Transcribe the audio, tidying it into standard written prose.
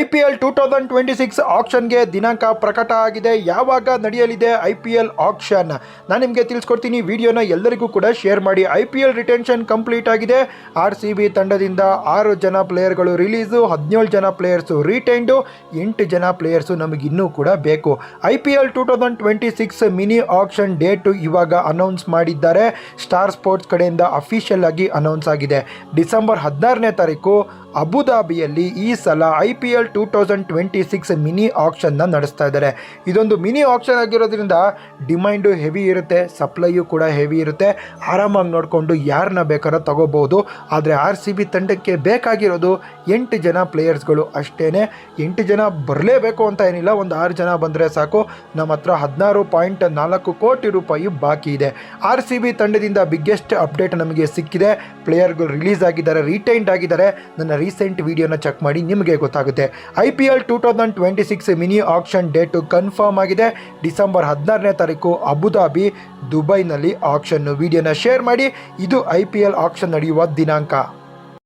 IPL 2026 ಆಕ್ಷನ್ಗೆ ದಿನಾಂಕ ಪ್ರಕಟ ಆಗಿದೆ. ಯಾವಾಗ ನಡೆಯಲಿದೆ IPL ಆಕ್ಷನ್ ನಾನು ನಿಮಗೆ ತಿಳಿಸ್ಕೊಡ್ತೀನಿ. ವಿಡಿಯೋನ ಎಲ್ಲರಿಗೂ ಕೂಡ ಶೇರ್ ಮಾಡಿ. IPL ರಿಟೆನ್ಷನ್ ಕಂಪ್ಲೀಟ್ ಆಗಿದೆ. RCB ತಂಡದಿಂದ 6 ಜನ ಪ್ಲೇಯರ್ಗಳು ರಿಲೀಸು, 17 ಜನ ಪ್ಲೇಯರ್ಸು ರಿಟೈನ್ಡು, 8 ಜನ ಪ್ಲೇಯರ್ಸು ನಮಗಿನ್ನೂ ಕೂಡ ಬೇಕು. IPL 2026 ಮಿನಿ ಆಕ್ಷನ್ ಡೇಟು ಇವಾಗ ಅನೌನ್ಸ್ ಮಾಡಿದ್ದಾರೆ. ಸ್ಟಾರ್ ಸ್ಪೋರ್ಟ್ಸ್ ಕಡೆಯಿಂದ ಅಫಿಷಿಯಲ್ ಆಗಿ ಅನೌನ್ಸ್ ಆಗಿದೆ. ಡಿಸೆಂಬರ್ 16ನೇ ತಾರೀಕು ಅಬುಧಾಬಿಯಲ್ಲಿ ಈ ಸಲ IPL 2026 ಮಿನಿ ಆಕ್ಷನ್ನ ನಡೆಸ್ತಾ ಇದ್ದಾರೆ. ಇದೊಂದು ಮಿನಿ ಆಕ್ಷನ್ ಆಗಿರೋದ್ರಿಂದ ಡಿಮ್ಯಾಂಡು ಹೆವಿ ಇರುತ್ತೆ, ಸಪ್ಲೈಯು ಕೂಡ ಹೆವಿ ಇರುತ್ತೆ. ಆರಾಮಾಗಿ ನೋಡಿಕೊಂಡು ಯಾರನ್ನ ಬೇಕಾದ್ರೂ ತಗೋಬಹುದು. ಆದರೆ RCB ತಂಡಕ್ಕೆ ಬೇಕಾಗಿರೋದು 8 ಜನ ಪ್ಲೇಯರ್ಸ್ಗಳು ಅಷ್ಟೇ. 8 ಜನ ಬರಲೇಬೇಕು ಅಂತ ಏನಿಲ್ಲ, ಒಂದು 6 ಜನ ಬಂದರೆ ಸಾಕು. ನಮ್ಮ ಹತ್ರ 16.4 ಕೋಟಿ ರೂಪಾಯಿ ಬಾಕಿ ಇದೆ. RCB ತಂಡದಿಂದ ಬಿಗ್ಗೆಸ್ಟ್ ಅಪ್ಡೇಟ್ ನಮಗೆ ಸಿಕ್ಕಿದೆ. ಪ್ಲೇಯರ್ಗಳು ರಿಲೀಸ್ ಆಗಿದ್ದಾರೆ, ರಿಟೈನ್ಡ್ ಆಗಿದ್ದಾರೆ. ನನ್ನ ರೀಸೆಂಟ್ ವಿಡಿಯೋನ ಚೆಕ್ ಮಾಡಿ ನಿಮಗೆ ಗೊತ್ತಾಗುತ್ತೆ. IPL 2026 mini action date confirm ಆಗಿದೆ. ಡಿಸೆಂಬರ್ 16ನೇ ತಾರೀಕು ಅಬುಧಾಬಿ, ದುಬೈನಲ್ಲಿ ಆಕ್ಷನ್. ವಿಡಿಯೋನ ಶೇರ್ ಮಾಡಿ. ಇದು IPL ಆಕ್ಷನ್ ನಡೆಯುವ ದಿನಾಂಕ.